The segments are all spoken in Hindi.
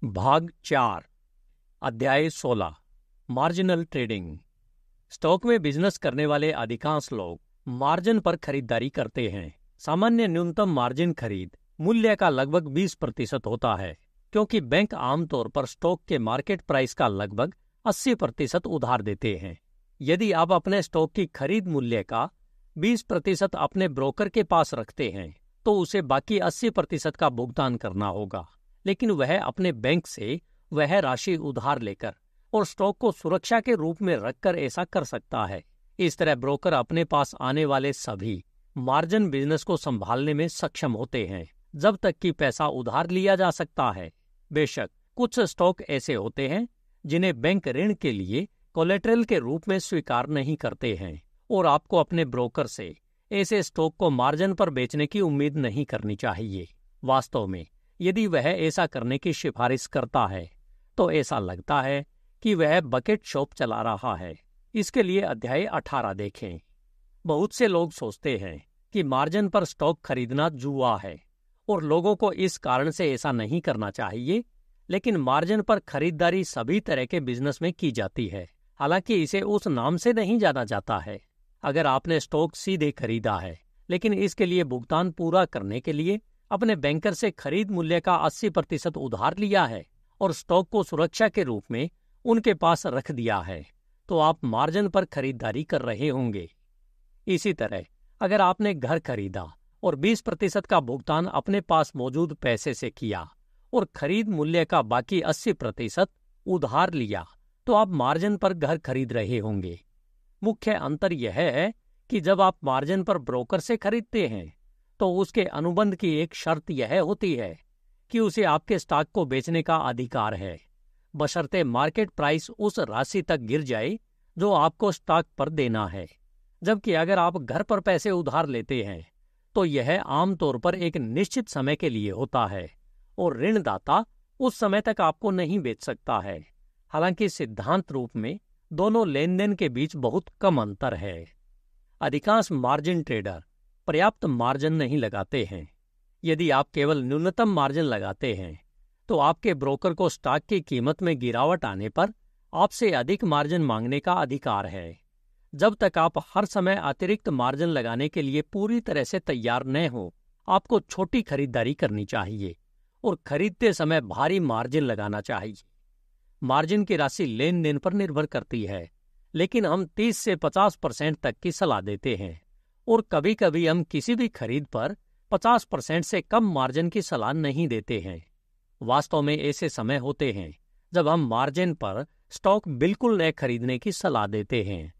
भाग 4 अध्याय 16 मार्जिनल ट्रेडिंग। स्टॉक में बिजनेस करने वाले अधिकांश लोग मार्जिन पर खरीदारी करते हैं। सामान्य न्यूनतम मार्जिन खरीद मूल्य का लगभग 20% होता है, क्योंकि बैंक आमतौर पर स्टॉक के मार्केट प्राइस का लगभग 80% उधार देते हैं। यदि आप अपने स्टॉक की खरीद मूल्य का 20% अपने ब्रोकर के पास रखते हैं, तो उसे बाकी 80% का भुगतान करना होगा, लेकिन वह अपने बैंक से वह राशि उधार लेकर और स्टॉक को सुरक्षा के रूप में रखकर ऐसा कर सकता है। इस तरह ब्रोकर अपने पास आने वाले सभी मार्जिन बिजनेस को संभालने में सक्षम होते हैं, जब तक कि पैसा उधार लिया जा सकता है। बेशक कुछ स्टॉक ऐसे होते हैं जिन्हें बैंक ऋण के लिए कोलेटरल के रूप में स्वीकार नहीं करते हैं, और आपको अपने ब्रोकर से ऐसे स्टॉक को मार्जिन पर बेचने की उम्मीद नहीं करनी चाहिए। वास्तव में यदि वह ऐसा करने की सिफारिश करता है, तो ऐसा लगता है कि वह बकेट शॉप चला रहा है। इसके लिए अध्याय 18 देखें। बहुत से लोग सोचते हैं कि मार्जिन पर स्टॉक खरीदना जुआ है, और लोगों को इस कारण से ऐसा नहीं करना चाहिए। लेकिन मार्जिन पर खरीदारी सभी तरह के बिजनेस में की जाती है, हालांकि इसे उस नाम से नहीं जाना जाता है। अगर आपने स्टॉक सीधे खरीदा है, लेकिन इसके लिए भुगतान पूरा करने के लिए अपने बैंकर से खरीद मूल्य का 80% उधार लिया है और स्टॉक को सुरक्षा के रूप में उनके पास रख दिया है, तो आप मार्जिन पर खरीदारी कर रहे होंगे। इसी तरह अगर आपने घर खरीदा और 20% का भुगतान अपने पास मौजूद पैसे से किया और खरीद मूल्य का बाकी 80% उधार लिया, तो आप मार्जिन पर घर खरीद रहे होंगे। मुख्य अंतर यह है कि जब आप मार्जिन पर ब्रोकर से खरीदते हैं, तो उसके अनुबंध की एक शर्त यह होती है कि उसे आपके स्टॉक को बेचने का अधिकार है, बशर्ते मार्केट प्राइस उस राशि तक गिर जाए जो आपको स्टॉक पर देना है। जबकि अगर आप घर पर पैसे उधार लेते हैं, तो यह आमतौर पर एक निश्चित समय के लिए होता है, और ऋणदाता उस समय तक आपको नहीं बेच सकता है। हालांकि सिद्धांत रूप में दोनों लेन देन के बीच बहुत कम अंतर है। अधिकांश मार्जिन ट्रेडर पर्याप्त मार्जिन नहीं लगाते हैं। यदि आप केवल न्यूनतम मार्जिन लगाते हैं, तो आपके ब्रोकर को स्टॉक की कीमत में गिरावट आने पर आपसे अधिक मार्जिन मांगने का अधिकार है। जब तक आप हर समय अतिरिक्त मार्जिन लगाने के लिए पूरी तरह से तैयार न हो, आपको छोटी खरीदारी करनी चाहिए और खरीदते समय भारी मार्जिन लगाना चाहिए। मार्जिन की राशि लेन देन पर निर्भर करती है, लेकिन हम 30 से 50% तक की सलाह देते हैं, और कभी कभी हम किसी भी खरीद पर 50% से कम मार्जिन की सलाह नहीं देते हैं। वास्तव में ऐसे समय होते हैं जब हम मार्जिन पर स्टॉक बिल्कुल न खरीदने की सलाह देते हैं।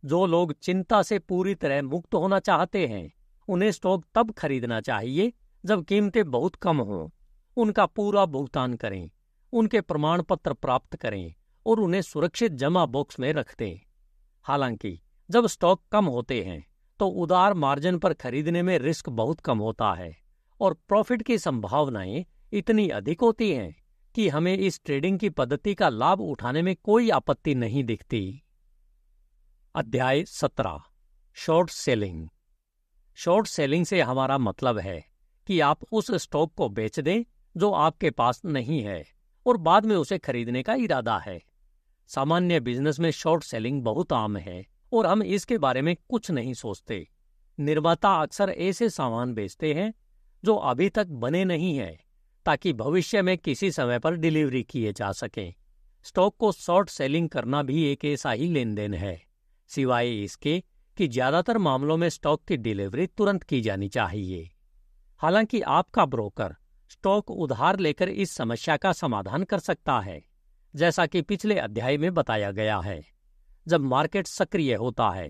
जो लोग चिंता से पूरी तरह मुक्त होना चाहते हैं, उन्हें स्टॉक तब खरीदना चाहिए जब कीमतें बहुत कम हों। उनका पूरा भुगतान करें, उनके प्रमाण पत्र प्राप्त करें और उन्हें सुरक्षित जमा बॉक्स में रख दें। हालांकि जब स्टॉक कम होते हैं, तो उदार मार्जिन पर खरीदने में रिस्क बहुत कम होता है, और प्रॉफिट की संभावनाएं इतनी अधिक होती हैं कि हमें इस ट्रेडिंग की पद्धति का लाभ उठाने में कोई आपत्ति नहीं दिखती। अध्याय 17 शॉर्ट सेलिंग। शॉर्ट सेलिंग से हमारा मतलब है कि आप उस स्टॉक को बेच दें जो आपके पास नहीं है, और बाद में उसे खरीदने का इरादा है। सामान्य बिजनेस में शॉर्ट सेलिंग बहुत आम है, और हम इसके बारे में कुछ नहीं सोचते। निर्माता अक्सर ऐसे सामान बेचते हैं जो अभी तक बने नहीं हैं, ताकि भविष्य में किसी समय पर डिलीवरी किए जा सकें। स्टॉक को शॉर्ट सेलिंग करना भी एक ऐसा ही लेन देन है, सिवाय इसके कि ज्यादातर मामलों में स्टॉक की डिलीवरी तुरंत की जानी चाहिए। हालांकि आपका ब्रोकर स्टॉक उधार लेकर इस समस्या का समाधान कर सकता है, जैसा कि पिछले अध्याय में बताया गया है। जब मार्केट सक्रिय होता है,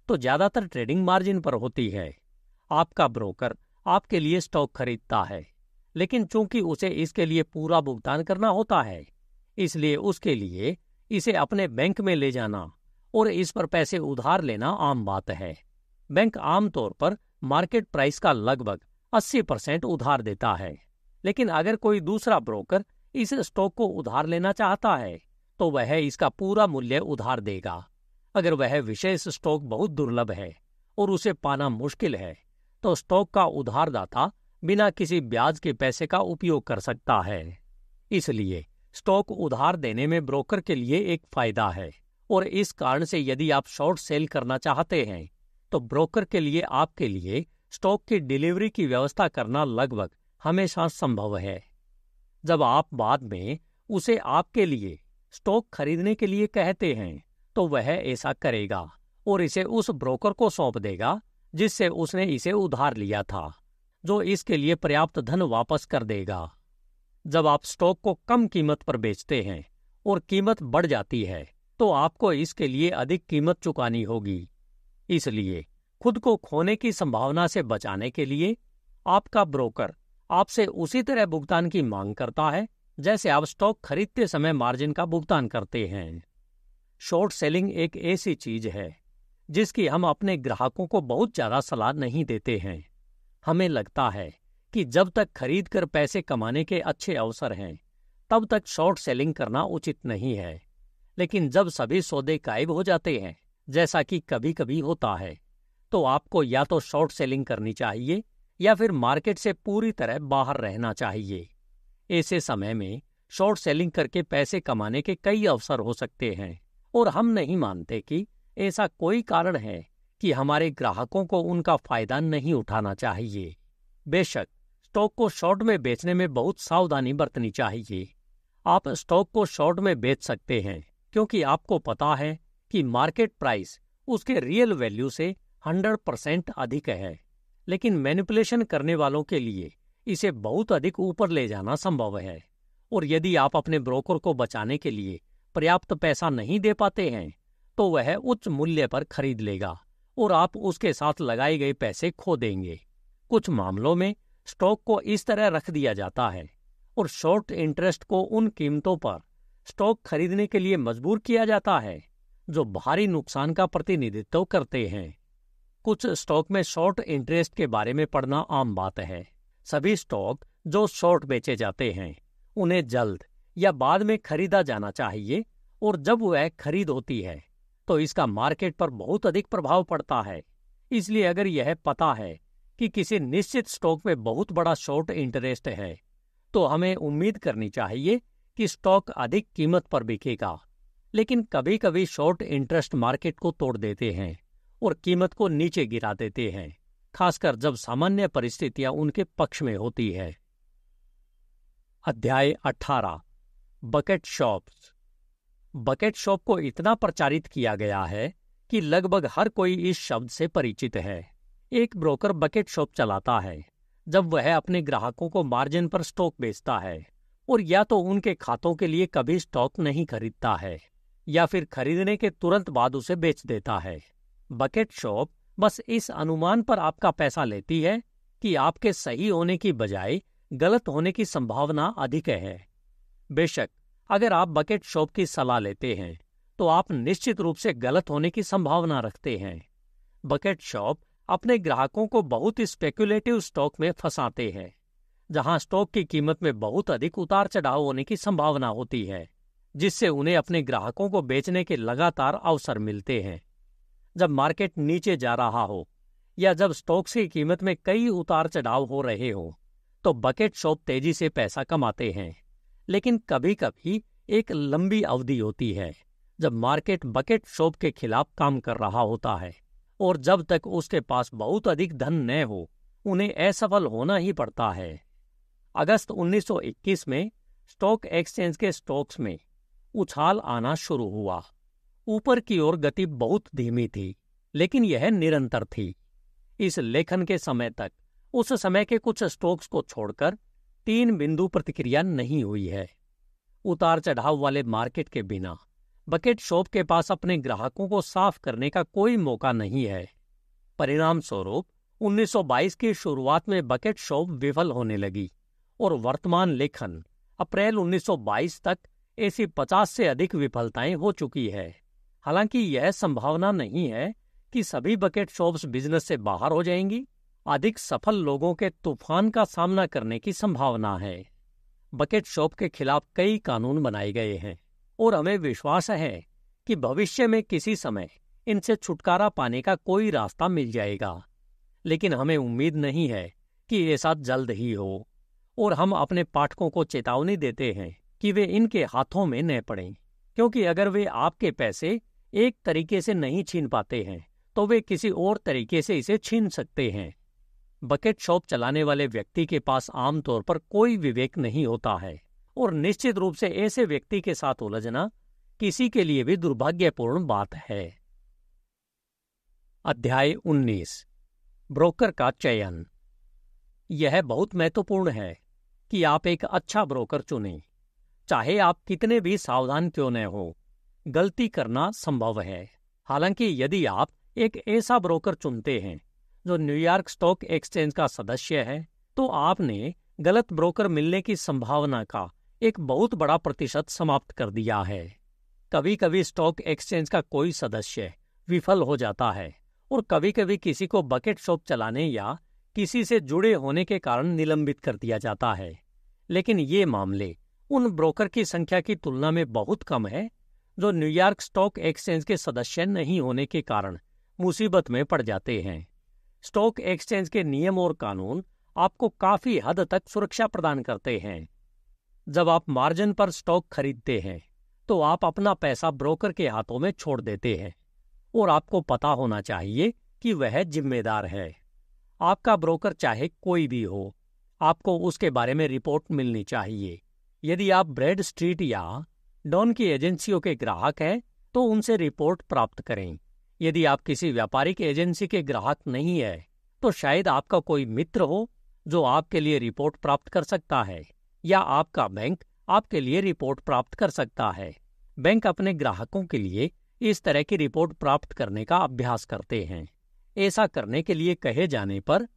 तो ज्यादातर ट्रेडिंग मार्जिन पर होती है। आपका ब्रोकर आपके लिए स्टॉक खरीदता है, लेकिन चूंकि उसे इसके लिए पूरा भुगतान करना होता है, इसलिए उसके लिए इसे अपने बैंक में ले जाना और इस पर पैसे उधार लेना आम बात है। बैंक आमतौर पर मार्केट प्राइस का लगभग 80% उधार देता है, लेकिन अगर कोई दूसरा ब्रोकर इस स्टॉक को उधार लेना चाहता है, तो वह इसका पूरा मूल्य उधार देगा। अगर वह विशेष स्टॉक बहुत दुर्लभ है और उसे पाना मुश्किल है, तो स्टॉक का उधारदाता बिना किसी ब्याज के पैसे का उपयोग कर सकता है। इसलिए स्टॉक उधार देने में ब्रोकर के लिए एक फायदा है, और इस कारण से यदि आप शॉर्ट सेल करना चाहते हैं तो ब्रोकर के लिए आपके लिए स्टॉक की डिलीवरी की व्यवस्था करना लगभग हमेशा संभव है। जब आप बाद में उसे आपके लिए स्टॉक खरीदने के लिए कहते हैं तो वह ऐसा करेगा और इसे उस ब्रोकर को सौंप देगा जिससे उसने इसे उधार लिया था, जो इसके लिए पर्याप्त धन वापस कर देगा। जब आप स्टॉक को कम कीमत पर बेचते हैं और कीमत बढ़ जाती है तो आपको इसके लिए अधिक कीमत चुकानी होगी। इसलिए खुद को खोने की संभावना से बचाने के लिए आपका ब्रोकर आपसे उसी तरह भुगतान की मांग करता है जैसे आप स्टॉक खरीदते समय मार्जिन का भुगतान करते हैं। शॉर्ट सेलिंग एक ऐसी चीज है जिसकी हम अपने ग्राहकों को बहुत ज्यादा सलाह नहीं देते हैं। हमें लगता है कि जब तक खरीद कर पैसे कमाने के अच्छे अवसर हैं तब तक शॉर्ट सेलिंग करना उचित नहीं है, लेकिन जब सभी सौदे गायब हो जाते हैं, जैसा कि कभी कभी होता है, तो आपको या तो शॉर्ट सेलिंग करनी चाहिए या फिर मार्केट से पूरी तरह बाहर रहना चाहिए। ऐसे समय में शॉर्ट सेलिंग करके पैसे कमाने के कई अवसर हो सकते हैं और हम नहीं मानते कि ऐसा कोई कारण है कि हमारे ग्राहकों को उनका फायदा नहीं उठाना चाहिए। बेशक स्टॉक को शॉर्ट में बेचने में बहुत सावधानी बरतनी चाहिए। आप स्टॉक को शॉर्ट में बेच सकते हैं क्योंकि आपको पता है कि मार्केट प्राइस उसके रियल वैल्यू से 100% अधिक है, लेकिन मैनिपुलेशन करने वालों के लिए इसे बहुत अधिक ऊपर ले जाना संभव है। और यदि आप अपने ब्रोकर को बचाने के लिए पर्याप्त पैसा नहीं दे पाते हैं तो वह उच्च मूल्य पर खरीद लेगा और आप उसके साथ लगाए गए पैसे खो देंगे। कुछ मामलों में स्टॉक को इस तरह रख दिया जाता है और शॉर्ट इंटरेस्ट को उन कीमतों पर स्टॉक खरीदने के लिए मजबूर किया जाता है जो भारी नुकसान का प्रतिनिधित्व करते हैं। कुछ स्टॉक में शॉर्ट इंटरेस्ट के बारे में पढ़ना आम बात है। सभी स्टॉक जो शॉर्ट बेचे जाते हैं उन्हें जल्द या बाद में खरीदा जाना चाहिए, और जब वह खरीद होती है तो इसका मार्केट पर बहुत अधिक प्रभाव पड़ता है। इसलिए अगर यह पता है कि किसी निश्चित स्टॉक में बहुत बड़ा शॉर्ट इंटरेस्ट है तो हमें उम्मीद करनी चाहिए कि स्टॉक अधिक कीमत पर बिकेगा। लेकिन कभी कभी शॉर्ट इंटरेस्ट मार्केट को तोड़ देते हैं और कीमत को नीचे गिरा देते हैं, खासकर जब सामान्य परिस्थितियां उनके पक्ष में होती है। अध्याय 18 बकेट शॉप्स। बकेट शॉप को इतना प्रचारित किया गया है कि लगभग हर कोई इस शब्द से परिचित है। एक ब्रोकर बकेट शॉप चलाता है जब वह अपने ग्राहकों को मार्जिन पर स्टॉक बेचता है और या तो उनके खातों के लिए कभी स्टॉक नहीं खरीदता है या फिर खरीदने के तुरंत बाद उसे बेच देता है। बकेट शॉप बस इस अनुमान पर आपका पैसा लेती है कि आपके सही होने की बजाय गलत होने की संभावना अधिक है। बेशक अगर आप बकेट शॉप की सलाह लेते हैं तो आप निश्चित रूप से गलत होने की संभावना रखते हैं। बकेट शॉप अपने ग्राहकों को बहुत स्पेक्युलेटिव स्टॉक में फंसाते हैं, जहां स्टॉक की कीमत में बहुत अधिक उतार चढ़ाव होने की संभावना होती है, जिससे उन्हें अपने ग्राहकों को बेचने के लगातार अवसर मिलते हैं। जब मार्केट नीचे जा रहा हो या जब स्टॉक्स की कीमत में कई उतार चढ़ाव हो रहे हो तो बकेट शॉप तेजी से पैसा कमाते हैं। लेकिन कभी कभी एक लंबी अवधि होती है जब मार्केट बकेट शॉप के खिलाफ काम कर रहा होता है, और जब तक उसके पास बहुत अधिक धन न हो उन्हें असफल होना ही पड़ता है। अगस्त 1921 में स्टॉक एक्सचेंज के स्टॉक्स में उछाल आना शुरू हुआ। ऊपर की ओर गति बहुत धीमी थी, लेकिन यह निरंतर थी। इस लेखन के समय तक उस समय के कुछ स्टॉक्स को छोड़कर 3 बिंदु प्रतिक्रिया नहीं हुई है। उतार चढ़ाव वाले मार्केट के बिना बकेट शॉप के पास अपने ग्राहकों को साफ करने का कोई मौका नहीं है। परिणाम स्वरूप 1922 की शुरुआत में बकेट शॉप विफल होने लगी और वर्तमान लेखन अप्रैल 1922 तक ऐसी 50 से अधिक विफलताएं हो चुकी है। हालांकि यह संभावना नहीं है कि सभी बकेट शॉप्स बिजनेस से बाहर हो जाएंगी। अधिक सफल लोगों के तूफान का सामना करने की संभावना है। बकेट शॉप के खिलाफ कई कानून बनाए गए हैं और हमें विश्वास है कि भविष्य में किसी समय इनसे छुटकारा पाने का कोई रास्ता मिल जाएगा। लेकिन हमें उम्मीद नहीं है कि ऐसा जल्द ही हो, और हम अपने पाठकों को चेतावनी देते हैं कि वे इनके हाथों में न पड़ें, क्योंकि अगर वे आपके पैसे एक तरीके से नहीं छीन पाते हैं तो वे किसी और तरीके से इसे छीन सकते हैं। बकेट शॉप चलाने वाले व्यक्ति के पास आमतौर पर कोई विवेक नहीं होता है और निश्चित रूप से ऐसे व्यक्ति के साथ उलझना किसी के लिए भी दुर्भाग्यपूर्ण बात है। अध्याय 19 ब्रोकर का चयन। यह बहुत महत्वपूर्ण है कि आप एक अच्छा ब्रोकर चुनें। चाहे आप कितने भी सावधान क्यों न हो, गलती करना संभव है। हालांकि यदि आप एक ऐसा ब्रोकर चुनते हैं जो न्यूयॉर्क स्टॉक एक्सचेंज का सदस्य है, तो आपने गलत ब्रोकर मिलने की संभावना का एक बहुत बड़ा प्रतिशत समाप्त कर दिया है। कभी कभी स्टॉक एक्सचेंज का कोई सदस्य विफल हो जाता है और कभी कभी किसी को बकेट शॉप चलाने या किसी से जुड़े होने के कारण निलंबित कर दिया जाता है। लेकिन ये मामले उन ब्रोकर की संख्या की तुलना में बहुत कम है जो न्यूयॉर्क स्टॉक एक्सचेंज के सदस्य नहीं होने के कारण मुसीबत में पड़ जाते हैं। स्टॉक एक्सचेंज के नियम और कानून आपको काफी हद तक सुरक्षा प्रदान करते हैं। जब आप मार्जिन पर स्टॉक खरीदते हैं तो आप अपना पैसा ब्रोकर के हाथों में छोड़ देते हैं और आपको पता होना चाहिए कि वह जिम्मेदार है। आपका ब्रोकर चाहे कोई भी हो, आपको उसके बारे में रिपोर्ट मिलनी चाहिए। यदि आप ब्रेड स्ट्रीट या डॉन की एजेंसियों के ग्राहक हैं तो उनसे रिपोर्ट प्राप्त करें। यदि आप किसी व्यापारिक एजेंसी के ग्राहक नहीं है तो शायद आपका कोई मित्र हो जो आपके लिए रिपोर्ट प्राप्त कर सकता है, या आपका बैंक आपके लिए रिपोर्ट प्राप्त कर सकता है। बैंक अपने ग्राहकों के लिए इस तरह की रिपोर्ट प्राप्त करने का अभ्यास करते हैं। ऐसा करने के लिए कहे जाने पर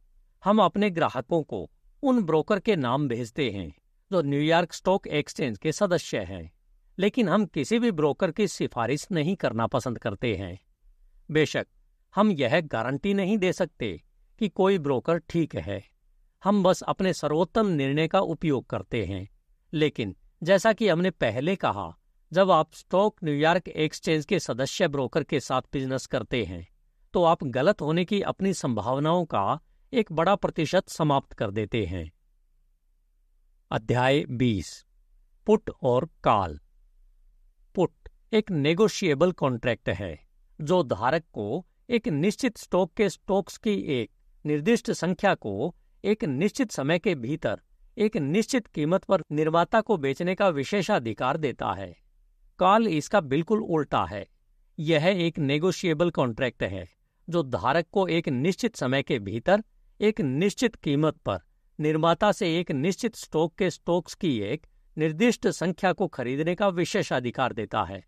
हम अपने ग्राहकों को उन ब्रोकर के नाम भेजते हैं जो न्यूयॉर्क स्टॉक एक्सचेंज के सदस्य हैं, लेकिन हम किसी भी ब्रोकर की सिफारिश नहीं करना पसंद करते हैं। बेशक हम यह गारंटी नहीं दे सकते कि कोई ब्रोकर ठीक है, हम बस अपने सर्वोत्तम निर्णय का उपयोग करते हैं। लेकिन जैसा कि हमने पहले कहा, जब आप स्टॉक न्यूयॉर्क एक्सचेंज के सदस्य ब्रोकर के साथ बिजनेस करते हैं तो आप गलत होने की अपनी संभावनाओं का एक बड़ा प्रतिशत समाप्त कर देते हैं। अध्याय 20 पुट और कॉल। पुट एक नेगोशिएबल कॉन्ट्रैक्ट है जो धारक को एक निश्चित स्टॉक के स्टॉक्स की एक निर्दिष्ट संख्या को एक निश्चित समय के भीतर एक निश्चित कीमत पर निर्माता को बेचने का विशेषाधिकार देता है। कॉल इसका बिल्कुल उल्टा है। यह एक नेगोशिएबल कॉन्ट्रैक्ट है जो धारक को एक निश्चित समय के भीतर एक निश्चित कीमत पर निर्माता से एक निश्चित स्टॉक के स्टॉक्स की एक निर्दिष्ट संख्या को खरीदने का विशेषाधिकार देता है।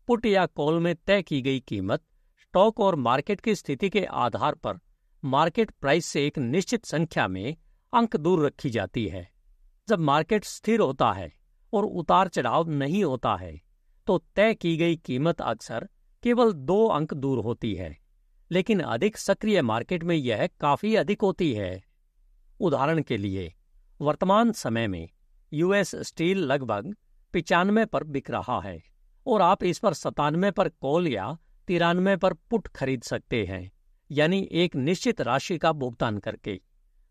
पुट या कॉल में तय की गई कीमत स्टॉक और मार्केट की स्थिति के आधार पर मार्केट प्राइस से एक निश्चित संख्या में अंक दूर रखी जाती है। जब मार्केट स्थिर होता है और उतार चढ़ाव नहीं होता है तो तय की गई कीमत अक्सर केवल 2 अंक दूर होती है, लेकिन अधिक सक्रिय मार्केट में यह काफी अधिक होती है। उदाहरण के लिए, वर्तमान समय में यूएस स्टील लगभग 95 पर बिक रहा है और आप इस पर 97 पर कॉल या 93 पर पुट खरीद सकते हैं, यानी एक निश्चित राशि का भुगतान करके,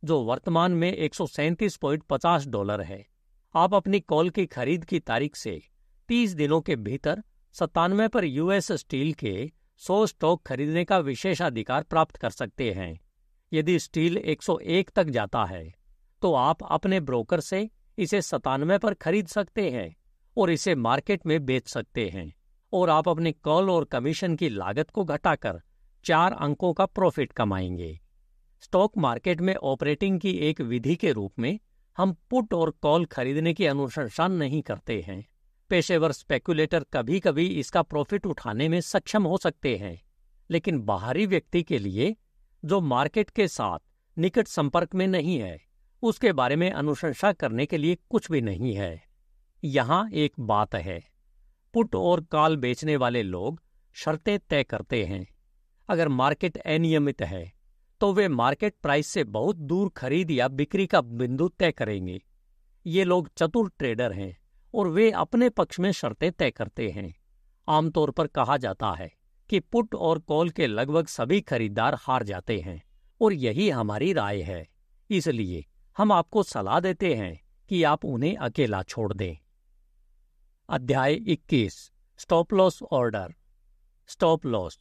जो वर्तमान में $137.50 है। आप अपनी कॉल की खरीद की तारीख से 30 दिनों के भीतर 97 पर यूएस स्टील के 100 स्टॉक खरीदने का विशेषाधिकार प्राप्त कर सकते हैं। यदि स्टील 101 तक जाता है तो आप अपने ब्रोकर से इसे 97 पर खरीद सकते हैं और इसे मार्केट में बेच सकते हैं, और आप अपनी कॉल और कमीशन की लागत को घटाकर 4 अंकों का प्रॉफिट कमाएंगे। स्टॉक मार्केट में ऑपरेटिंग की एक विधि के रूप में हम पुट और कॉल खरीदने की अनुशंसा नहीं करते हैं। पेशेवर स्पेकुलेटर कभी कभी इसका प्रॉफिट उठाने में सक्षम हो सकते हैं, लेकिन बाहरी व्यक्ति के लिए जो मार्केट के साथ निकट संपर्क में नहीं है, उसके बारे में अनुशंसा करने के लिए कुछ भी नहीं है। यहाँ एक बात है, पुट और कॉल बेचने वाले लोग शर्तें तय करते हैं। अगर मार्केट अनियमित है तो वे मार्केट प्राइस से बहुत दूर खरीद या बिक्री का बिंदु तय करेंगे। ये लोग चतुर ट्रेडर हैं और वे अपने पक्ष में शर्तें तय करते हैं। आमतौर पर कहा जाता है कि पुट और कॉल के लगभग सभी खरीदार हार जाते हैं, और यही हमारी राय है। इसलिए हम आपको सलाह देते हैं कि आप उन्हें अकेला छोड़ दें। अध्याय 21 stop loss order. Stop loss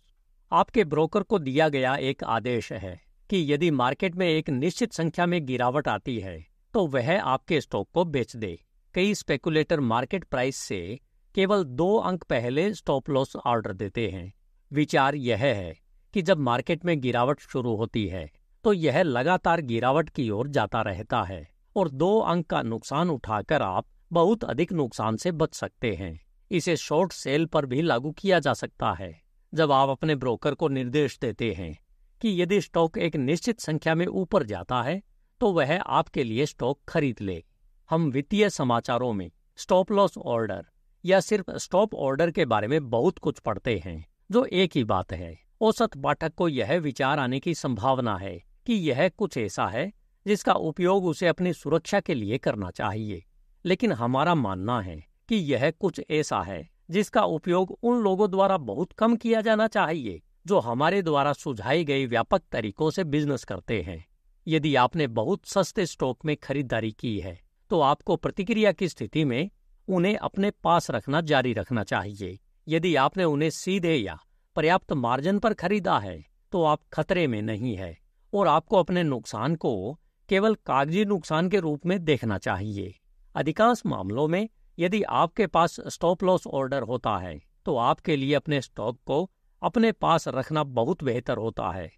आपके ब्रोकर को दिया गया एक आदेश है कि यदि मार्केट में एक निश्चित संख्या में गिरावट आती है तो वह आपके स्टॉक को बेच दे। कई स्पेकुलेटर मार्केट प्राइस से केवल 2 अंक पहले स्टॉप लॉस ऑर्डर देते हैं। विचार यह है कि जब मार्केट में गिरावट शुरू होती है तो यह लगातार गिरावट की ओर जाता रहता है और 2 अंक का नुकसान उठाकर आप बहुत अधिक नुकसान से बच सकते हैं। इसे शॉर्ट सेल पर भी लागू किया जा सकता है। जब आप अपने ब्रोकर को निर्देश देते हैं कि यदि स्टॉक एक निश्चित संख्या में ऊपर जाता है तो वह आपके लिए स्टॉक खरीद ले। हम वित्तीय समाचारों में स्टॉप लॉस ऑर्डर या सिर्फ स्टॉप ऑर्डर के बारे में बहुत कुछ पढ़ते हैं, जो एक ही बात है। औसत पाठक को यह विचार आने की संभावना है कि यह कुछ ऐसा है जिसका उपयोग उसे अपनी सुरक्षा के लिए करना चाहिए, लेकिन हमारा मानना है कि यह कुछ ऐसा है जिसका उपयोग उन लोगों द्वारा बहुत कम किया जाना चाहिए जो हमारे द्वारा सुझाई गई व्यापक तरीकों से बिजनेस करते हैं। यदि आपने बहुत सस्ते स्टॉक में खरीदारी की है तो आपको प्रतिक्रिया की स्थिति में उन्हें अपने पास रखना जारी रखना चाहिए। यदि आपने उन्हें सीधे या पर्याप्त मार्जिन पर खरीदा है तो आप खतरे में नहीं है और आपको अपने नुकसान को केवल कागजी नुकसान के रूप में देखना चाहिए। अधिकांश मामलों में यदि आपके पास स्टॉप लॉस ऑर्डर होता है तो आपके लिए अपने स्टॉक को अपने पास रखना बहुत बेहतर होता है।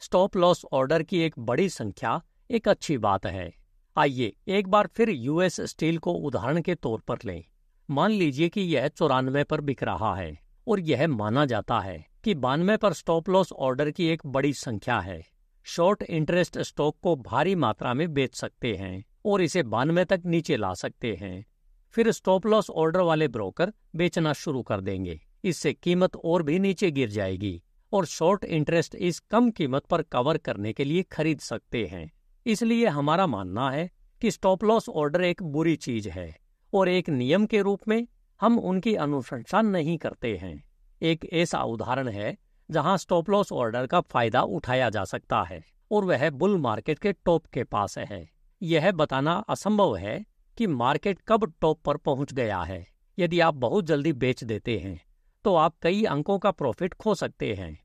स्टॉप लॉस ऑर्डर की एक बड़ी संख्या एक अच्छी बात है। आइए एक बार फिर यूएस स्टील को उदाहरण के तौर पर लें। मान लीजिए कि यह 94 पर बिक रहा है और यह माना जाता है कि 92 पर स्टॉप लॉस ऑर्डर की एक बड़ी संख्या है। शॉर्ट इंटरेस्ट स्टॉक को भारी मात्रा में बेच सकते हैं और इसे 92 तक नीचे ला सकते हैं। फिर स्टॉप लॉस ऑर्डर वाले ब्रोकर बेचना शुरू कर देंगे। इससे कीमत और भी नीचे गिर जाएगी और शॉर्ट इंटरेस्ट इस कम कीमत पर कवर करने के लिए खरीद सकते हैं। इसलिए हमारा मानना है कि स्टॉप लॉस ऑर्डर एक बुरी चीज है और एक नियम के रूप में हम उनकी अनुशंसा नहीं करते हैं। एक ऐसा उदाहरण है जहां स्टॉप लॉस ऑर्डर का फायदा उठाया जा सकता है और वह बुल मार्केट के टॉप के पास है। यह बताना असंभव है कि मार्केट कब टॉप पर पहुंच गया है। यदि आप बहुत जल्दी बेच देते हैं तो आप कई अंकों का प्रॉफिट खो सकते हैं।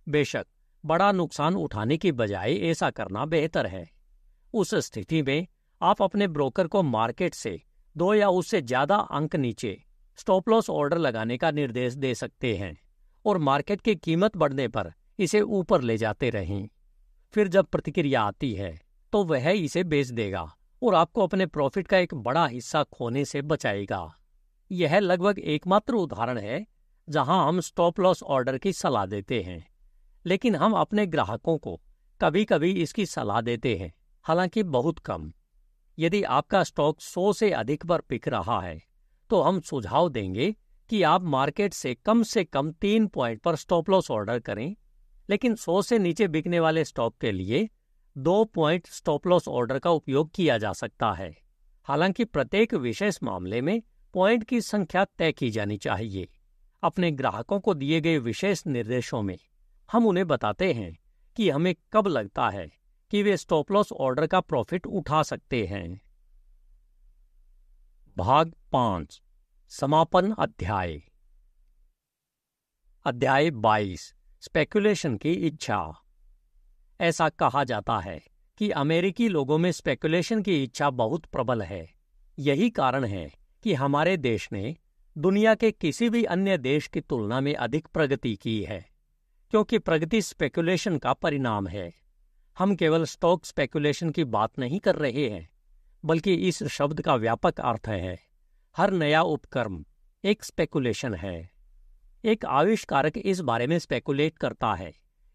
बेशक बड़ा नुकसान उठाने की बजाय ऐसा करना बेहतर है। उस स्थिति में आप अपने ब्रोकर को मार्केट से 2 या उससे ज्यादा अंक नीचे स्टॉप लॉस ऑर्डर लगाने का निर्देश दे सकते हैं और मार्केट की कीमत बढ़ने पर इसे ऊपर ले जाते रहें। फिर जब प्रतिक्रिया आती है तो वह इसे बेच देगा और आपको अपने प्रॉफिट का एक बड़ा हिस्सा खोने से बचाएगा। यह लगभग एकमात्र उदाहरण है जहां हम स्टॉप लॉस ऑर्डर की सलाह देते हैं, लेकिन हम अपने ग्राहकों को कभी-कभी इसकी सलाह देते हैं, हालांकि बहुत कम। यदि आपका स्टॉक 100 से अधिक पर बिक रहा है तो हम सुझाव देंगे कि आप मार्केट से कम 3 पॉइंट पर स्टॉप लॉस ऑर्डर करें, लेकिन 100 से नीचे बिकने वाले स्टॉक के लिए 2 पॉइंट स्टॉप लॉस ऑर्डर का उपयोग किया जा सकता है। हालांकि प्रत्येक विशेष मामले में पॉइंट की संख्या तय की जानी चाहिए। अपने ग्राहकों को दिए गए विशेष निर्देशों में हम उन्हें बताते हैं कि हमें कब लगता है कि वे स्टॉप लॉस ऑर्डर का प्रॉफिट उठा सकते हैं। भाग 5 समापन अध्याय। अध्याय 22 स्पेकुलेशन की इच्छा। ऐसा कहा जाता है कि अमेरिकी लोगों में स्पेकुलेशन की इच्छा बहुत प्रबल है। यही कारण है कि हमारे देश ने दुनिया के किसी भी अन्य देश की तुलना में अधिक प्रगति की है, क्योंकि प्रगति स्पेकुलेशन का परिणाम है। हम केवल स्टॉक स्पेकुलेशन की बात नहीं कर रहे हैं, बल्कि इस शब्द का व्यापक अर्थ है। हर नया उपक्रम एक स्पेकुलेशन है। एक आविष्कारक इस बारे में स्पेकुलेट करता है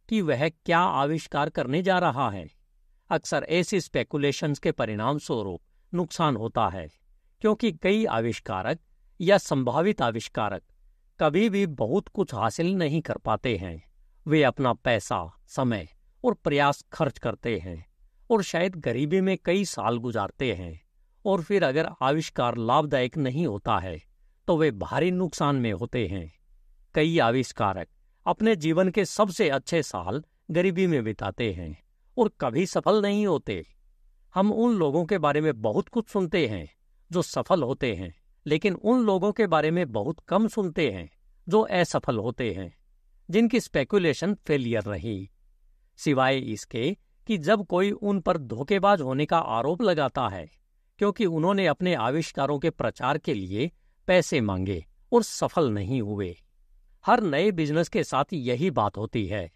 कि वह क्या आविष्कार करने जा रहा है। अक्सर ऐसी स्पेकुलेशंस के परिणाम स्वरूप नुकसान होता है, क्योंकि कई आविष्कारक या संभावित आविष्कारक कभी भी बहुत कुछ हासिल नहीं कर पाते हैं। वे अपना पैसा, समय और प्रयास खर्च करते हैं और शायद गरीबी में कई साल गुजारते हैं, और फिर अगर आविष्कार लाभदायक नहीं होता है तो वे भारी नुकसान में होते हैं। कई आविष्कारक अपने जीवन के सबसे अच्छे साल गरीबी में बिताते हैं और कभी सफल नहीं होते। हम उन लोगों के बारे में बहुत कुछ सुनते हैं जो सफल होते हैं, लेकिन उन लोगों के बारे में बहुत कम सुनते हैं जो असफल होते हैं, जिनकी स्पेकुलेशन फेलियर रही। सिवाय इसके कि जब कोई उन पर धोखेबाज होने का आरोप लगाता है क्योंकि उन्होंने अपने आविष्कारों के प्रचार के लिए पैसे मांगे और सफल नहीं हुए। हर नए बिजनेस के साथ यही बात होती है।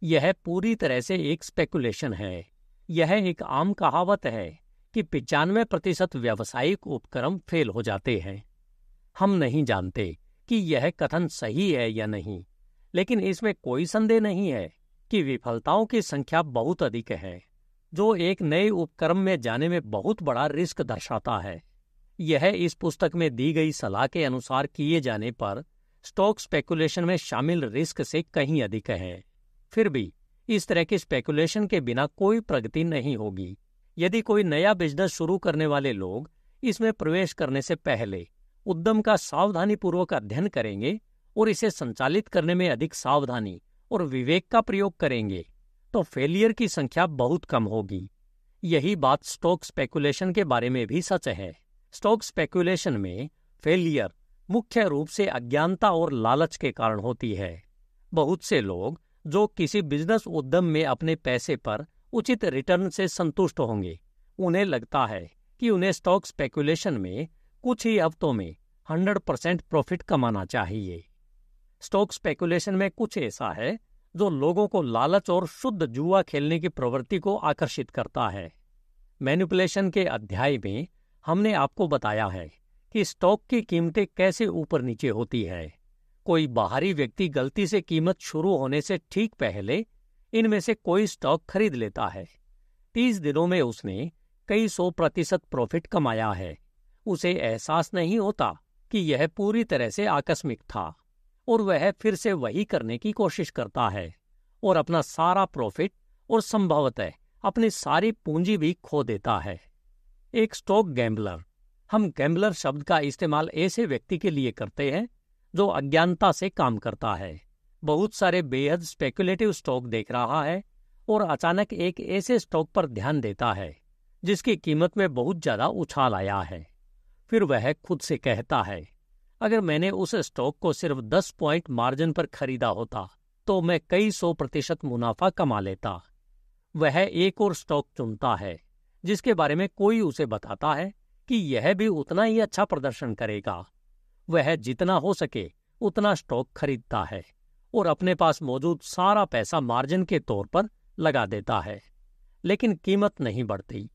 यह पूरी तरह से एक स्पेकुलेशन है। यह एक आम कहावत है कि 95% व्यावसायिक उपक्रम फेल हो जाते हैं। हम नहीं जानते कि यह कथन सही है या नहीं, लेकिन इसमें कोई संदेह नहीं है कि विफलताओं की संख्या बहुत अधिक है, जो एक नए उपक्रम में जाने में बहुत बड़ा रिस्क दर्शाता है। यह इस पुस्तक में दी गई सलाह के अनुसार किए जाने पर स्टॉक स्पेकुलेशन में शामिल रिस्क से कहीं अधिक है। फिर भी इस तरह की स्पेकुलेशन के बिना कोई प्रगति नहीं होगी। यदि कोई नया बिजनेस शुरू करने वाले लोग इसमें प्रवेश करने से पहले उद्यम का सावधानीपूर्वक अध्ययन करेंगे और इसे संचालित करने में अधिक सावधानी और विवेक का प्रयोग करेंगे, तो फेलियर की संख्या बहुत कम होगी। यही बात स्टॉक स्पेकुलेशन के बारे में भी सच है। स्टॉक स्पेकुलेशन में फेलियर मुख्य रूप से अज्ञानता और लालच के कारण होती है। बहुत से लोग जो किसी बिजनेस उद्यम में अपने पैसे पर उचित रिटर्न से संतुष्ट होंगे, उन्हें लगता है कि उन्हें स्टॉक स्पेकुलेशन में कुछ ही हफ्तों में 100% प्रॉफिट कमाना चाहिए। स्टॉक स्पेकुलेशन में कुछ ऐसा है जो लोगों को लालच और शुद्ध जुआ खेलने की प्रवृत्ति को आकर्षित करता है। मैनिपुलेशन के अध्याय में हमने आपको बताया है कि स्टॉक की कीमतें कैसे ऊपर नीचे होती है। कोई बाहरी व्यक्ति गलती से कीमत शुरू होने से ठीक पहले इनमें से कोई स्टॉक खरीद लेता है। 30 दिनों में उसने कई 100% प्रॉफिट कमाया है। उसे एहसास नहीं होता कि यह पूरी तरह से आकस्मिक था और वह फिर से वही करने की कोशिश करता है और अपना सारा प्रॉफिट और संभवतः अपनी सारी पूंजी भी खो देता है। एक स्टॉक गैम्बलर, हम गैम्बलर शब्द का इस्तेमाल ऐसे व्यक्ति के लिए करते हैं जो अज्ञानता से काम करता है, बहुत सारे बेहद स्पेकुलेटिव स्टॉक देख रहा है और अचानक एक ऐसे स्टॉक पर ध्यान देता है जिसकी कीमत में बहुत ज्यादा उछाल आया है। फिर वह खुद से कहता है, अगर मैंने उस स्टॉक को सिर्फ 10 पॉइंट मार्जिन पर खरीदा होता तो मैं कई 100% मुनाफा कमा लेता। वह एक और स्टॉक चुनता है जिसके बारे में कोई उसे बताता है कि यह भी उतना ही अच्छा प्रदर्शन करेगा। वह जितना हो सके उतना स्टॉक खरीदता है और अपने पास मौजूद सारा पैसा मार्जिन के तौर पर लगा देता है, लेकिन कीमत नहीं बढ़ती।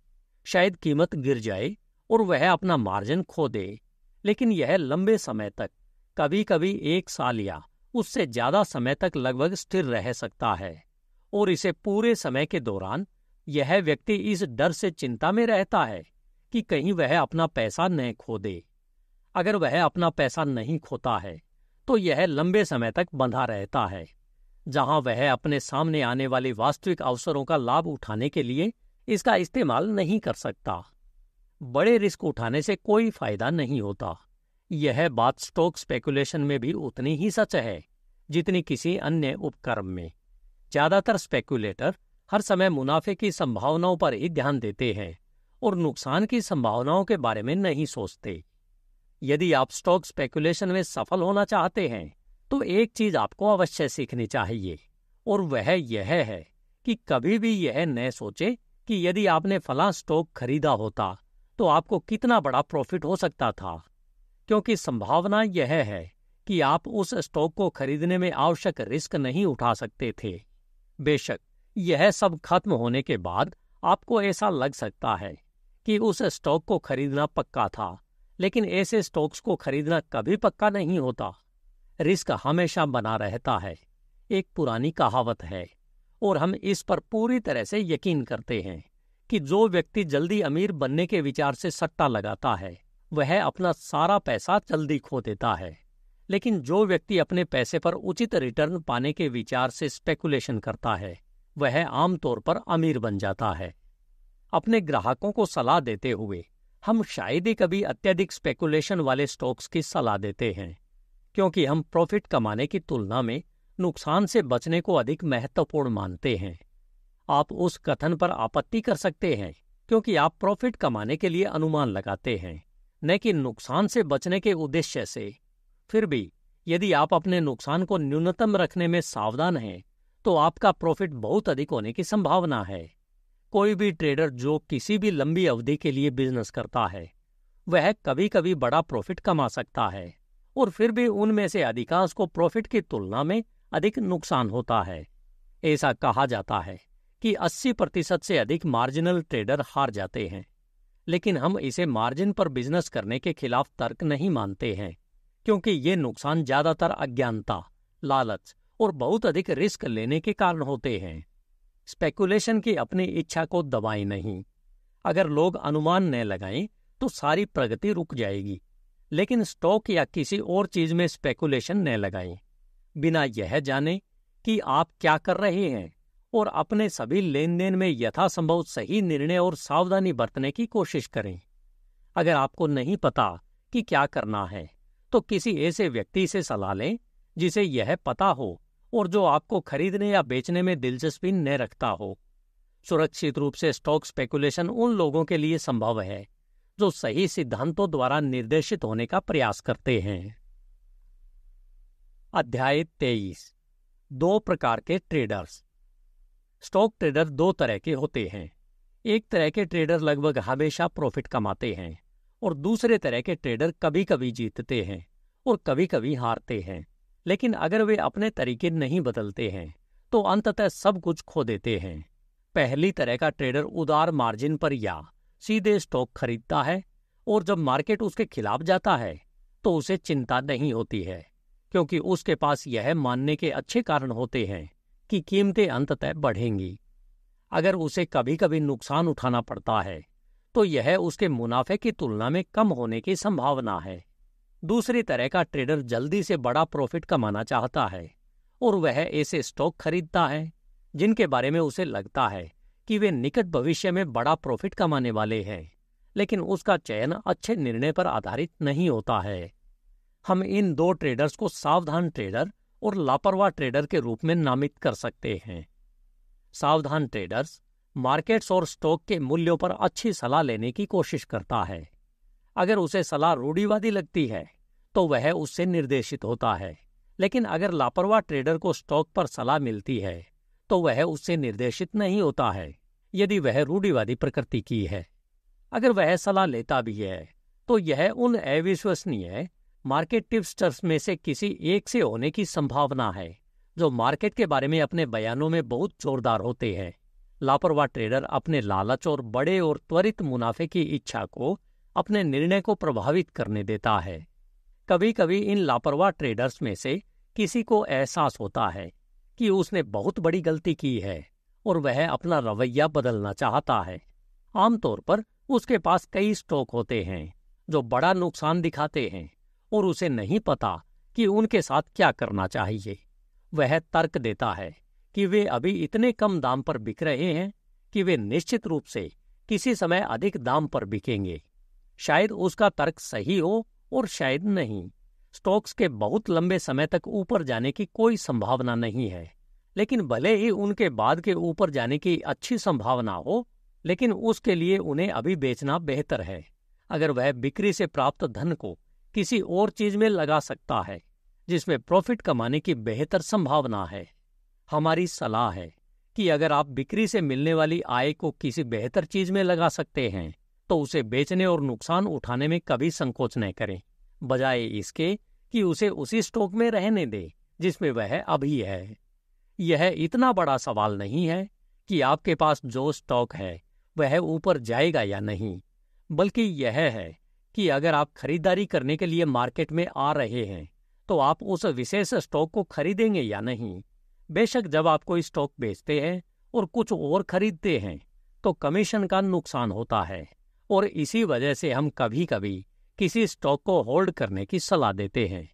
शायद कीमत गिर जाए और वह अपना मार्जिन खो दे, लेकिन यह लंबे समय तक, कभी कभी 1 साल या उससे ज्यादा समय तक लगभग स्थिर रह सकता है। और इसे पूरे समय के दौरान यह व्यक्ति इस डर से चिंता में रहता है कि कहीं वह अपना पैसा न खो दे। अगर वह अपना पैसा नहीं खोता है तो यह लंबे समय तक बंधा रहता है, जहां वह अपने सामने आने वाले वास्तविक अवसरों का लाभ उठाने के लिए इसका इस्तेमाल नहीं कर सकता। बड़े रिस्क उठाने से कोई फायदा नहीं होता। यह बात स्टॉक स्पेकुलेशन में भी उतनी ही सच है जितनी किसी अन्य उपक्रम में। ज्यादातर स्पेकुलेटर हर समय मुनाफे की संभावनाओं पर ही ध्यान देते हैं और नुकसान की संभावनाओं के बारे में नहीं सोचते। यदि आप स्टॉक स्पेकुलेशन में सफल होना चाहते हैं तो एक चीज आपको अवश्य सीखनी चाहिए, और वह यह है कि कभी भी यह न सोचे कि यदि आपने फलां स्टॉक खरीदा होता तो आपको कितना बड़ा प्रॉफिट हो सकता था, क्योंकि संभावना यह है कि आप उस स्टॉक को खरीदने में आवश्यक रिस्क नहीं उठा सकते थे। बेशक यह सब खत्म होने के बाद आपको ऐसा लग सकता है कि उस स्टॉक को खरीदना पक्का था, लेकिन ऐसे स्टॉक्स को खरीदना कभी पक्का नहीं होता। रिस्क हमेशा बना रहता है, एक पुरानी कहावत है, और हम इस पर पूरी तरह से यकीन करते हैं कि जो व्यक्ति जल्दी अमीर बनने के विचार से सट्टा लगाता है वह अपना सारा पैसा जल्दी खो देता है, लेकिन जो व्यक्ति अपने पैसे पर उचित रिटर्न पाने के विचार से स्पेकुलेशन करता है वह आमतौर पर अमीर बन जाता है। अपने ग्राहकों को सलाह देते हुए हम शायद ही कभी अत्यधिक स्पेकुलेशन वाले स्टॉक्स की सलाह देते हैं, क्योंकि हम प्रॉफिट कमाने की तुलना में नुकसान से बचने को अधिक महत्वपूर्ण मानते हैं। आप उस कथन पर आपत्ति कर सकते हैं क्योंकि आप प्रॉफिट कमाने के लिए अनुमान लगाते हैं, न कि नुकसान से बचने के उद्देश्य से। फिर भी यदि आप अपने नुकसान को न्यूनतम रखने में सावधान हैं, तो आपका प्रॉफिट बहुत अधिक होने की संभावना है। कोई भी ट्रेडर जो किसी भी लंबी अवधि के लिए बिजनेस करता है, वह कभी कभी बड़ा प्रॉफिट कमा सकता है, और फिर भी उनमें से अधिकांश को प्रॉफिट की तुलना में अधिक नुकसान होता है। ऐसा कहा जाता है कि 80% से अधिक मार्जिनल ट्रेडर हार जाते हैं, लेकिन हम इसे मार्जिन पर बिजनेस करने के खिलाफ तर्क नहीं मानते हैं, क्योंकि ये नुकसान ज्यादातर अज्ञानता, लालच और बहुत अधिक रिस्क लेने के कारण होते हैं। स्पेकुलेशन की अपनी इच्छा को दबाएं नहीं। अगर लोग अनुमान न लगाएं तो सारी प्रगति रुक जाएगी, लेकिन स्टॉक या किसी और चीज में स्पेकुलेशन न लगाएं बिना यह जाने कि आप क्या कर रहे हैं, और अपने सभी लेन देन में यथासंभव सही निर्णय और सावधानी बरतने की कोशिश करें। अगर आपको नहीं पता कि क्या करना है, तो किसी ऐसे व्यक्ति से सलाह लें जिसे यह पता हो और जो आपको खरीदने या बेचने में दिलचस्पी न रखता हो। सुरक्षित रूप से स्टॉक स्पेकुलेशन उन लोगों के लिए संभव है जो सही सिद्धांतों द्वारा निर्देशित होने का प्रयास करते हैं। अध्याय 23। 2 प्रकार के ट्रेडर्स। स्टॉक ट्रेडर 2 तरह के होते हैं। एक तरह के ट्रेडर लगभग हमेशा प्रॉफिट कमाते हैं, और दूसरे तरह के ट्रेडर कभी कभी जीतते हैं और कभी कभी हारते हैं। लेकिन अगर वे अपने तरीके नहीं बदलते हैं तो अंततः सब कुछ खो देते हैं। पहली तरह का ट्रेडर उदार मार्जिन पर या सीधे स्टॉक खरीदता है, और जब मार्केट उसके खिलाफ जाता है तो उसे चिंता नहीं होती है, क्योंकि उसके पास यह मानने के अच्छे कारण होते हैं कि कीमतें अंततः बढ़ेंगी। अगर उसे कभी कभी नुकसान उठाना पड़ता है तो यह उसके मुनाफे की तुलना में कम होने की संभावना है। दूसरी तरह का ट्रेडर जल्दी से बड़ा प्रॉफिट कमाना चाहता है, और वह ऐसे स्टॉक खरीदता है जिनके बारे में उसे लगता है कि वे निकट भविष्य में बड़ा प्रॉफिट कमाने वाले हैं, लेकिन उसका चयन अच्छे निर्णय पर आधारित नहीं होता है। हम इन 2 ट्रेडर्स को सावधान ट्रेडर और लापरवाह ट्रेडर के रूप में नामित कर सकते हैं। सावधान ट्रेडर्स मार्केट्स और स्टॉक के मूल्यों पर अच्छी सलाह लेने की कोशिश करता है। अगर उसे सलाह रूढ़िवादी लगती है तो वह उससे निर्देशित होता है, लेकिन अगर लापरवाह ट्रेडर को स्टॉक पर सलाह मिलती है तो वह उससे निर्देशित नहीं होता है, यदि वह रूढ़िवादी प्रकृति की है। अगर वह सलाह लेता भी है तो यह उन अविश्वसनीय मार्केट टिप्सटर्स में से किसी एक से होने की संभावना है जो मार्केट के बारे में अपने बयानों में बहुत जोरदार होते हैं। लापरवाह ट्रेडर अपने लालच और बड़े और त्वरित मुनाफे की इच्छा को अपने निर्णय को प्रभावित करने देता है। कभी कभी इन लापरवाह ट्रेडर्स में से किसी को एहसास होता है कि उसने बहुत बड़ी गलती की है और वह अपना रवैया बदलना चाहता है। आमतौर पर उसके पास कई स्टॉक होते हैं जो बड़ा नुकसान दिखाते हैं और उसे नहीं पता कि उनके साथ क्या करना चाहिए। वह तर्क देता है कि वे अभी इतने कम दाम पर बिक रहे हैं कि वे निश्चित रूप से किसी समय अधिक दाम पर बिकेंगे। शायद उसका तर्क सही हो और शायद नहीं। स्टॉक्स के बहुत लंबे समय तक ऊपर जाने की कोई संभावना नहीं है, लेकिन भले ही उनके बाद के ऊपर जाने की अच्छी संभावना हो, लेकिन उसके लिए उन्हें अभी बेचना बेहतर है। अगर वह बिक्री से प्राप्त धन को किसी और चीज में लगा सकता है जिसमें प्रॉफिट कमाने की बेहतर संभावना है। हमारी सलाह है कि अगर आप बिक्री से मिलने वाली आय को किसी बेहतर चीज में लगा सकते हैं तो उसे बेचने और नुकसान उठाने में कभी संकोच न करें, बजाय इसके कि उसे उसी स्टॉक में रहने दें जिसमें वह अभी है। यह इतना बड़ा सवाल नहीं है कि आपके पास जो स्टॉक है वह ऊपर जाएगा या नहीं, बल्कि यह है कि अगर आप खरीदारी करने के लिए मार्केट में आ रहे हैं तो आप उस विशेष स्टॉक को खरीदेंगे या नहीं। बेशक जब आप कोई स्टॉक बेचते हैं और कुछ और खरीदते हैं तो कमीशन का नुकसान होता है, और इसी वजह से हम कभी कभी किसी स्टॉक को होल्ड करने की सलाह देते हैं।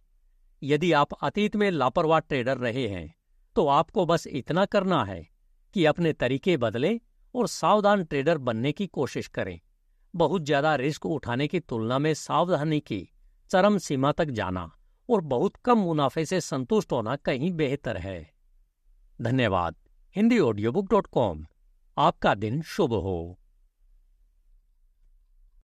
यदि आप अतीत में लापरवाह ट्रेडर रहे हैं तो आपको बस इतना करना है कि अपने तरीके बदलें और सावधान ट्रेडर बनने की कोशिश करें। बहुत ज्यादा रिस्क उठाने की तुलना में सावधानी की चरम सीमा तक जाना और बहुत कम मुनाफे से संतुष्ट होना कहीं बेहतर है। धन्यवाद। HindiAudiobook.com। आपका दिन शुभ हो।